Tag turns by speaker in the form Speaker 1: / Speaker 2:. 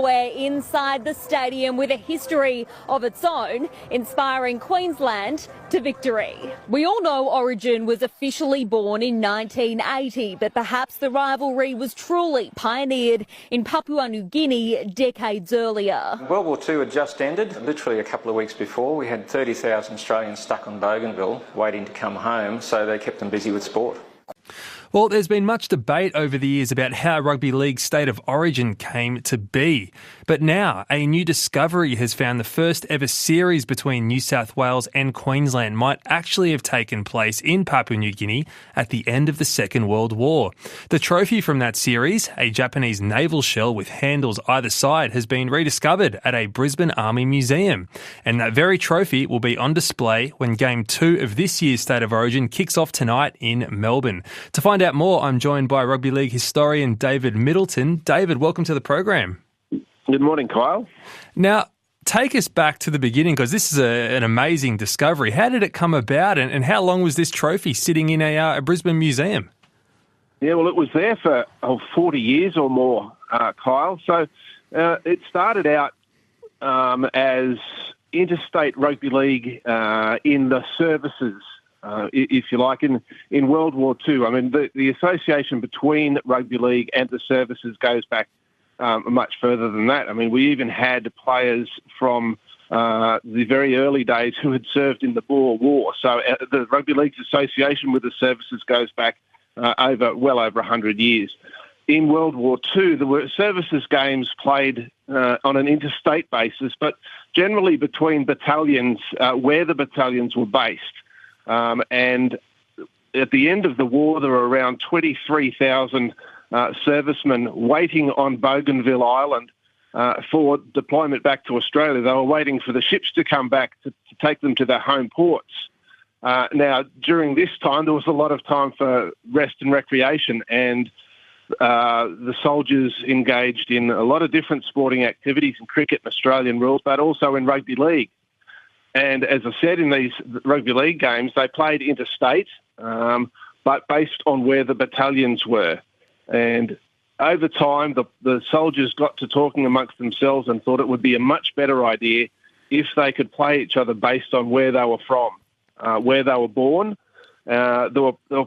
Speaker 1: square inside the stadium with a history of its own, inspiring Queensland to victory. We all know Origin was officially born in 1980, but perhaps the rivalry was truly pioneered in Papua New Guinea decades earlier.
Speaker 2: World War II had just ended, literally a couple of weeks before. We had 30,000 Australians stuck on Bougainville waiting to come home, so they kept them busy with sport.
Speaker 3: Well, there's been much debate over the years about how Rugby League's state of origin came to be. But now, a new discovery has found the first ever series between New South Wales and Queensland might actually have taken place in Papua New Guinea at the end of the Second World War. The trophy from that series, a Japanese naval shell with handles either side, has been rediscovered at a Brisbane Army Museum. And that very trophy will be on display when Game 2 of this year's State of Origin kicks off tonight in Melbourne. To find out more, I'm joined by Rugby League historian David Middleton. David, welcome to the program.
Speaker 4: Good morning, Kyle.
Speaker 3: Now, take us back to the beginning, because this is an amazing discovery. How did it come about, and how long was this trophy sitting in a Brisbane museum?
Speaker 4: Yeah, well, it was there for 40 years or more, Kyle. So it started out as interstate rugby league in the services, if you like, in World War II. I mean, the association between rugby league and the services goes back much further than that. I mean, we even had players from the very early days who had served in the Boer War. So the Rugby League's association with the services goes back well over 100 years. In World War II, there were services games played on an interstate basis, but generally between battalions where the battalions were based. And at the end of the war, there were around 23,000 servicemen waiting on Bougainville Island for deployment back to Australia. They were waiting for the ships to come back to take them to their home ports. Now, during this time, there was a lot of time for rest and recreation, and the soldiers engaged in a lot of different sporting activities in cricket and Australian rules, but also in rugby league. And as I said, in these rugby league games, they played interstate, but based on where the battalions were. And over time, the soldiers got to talking amongst themselves and thought it would be a much better idea if they could play each other based on where they were from, where they were born. There were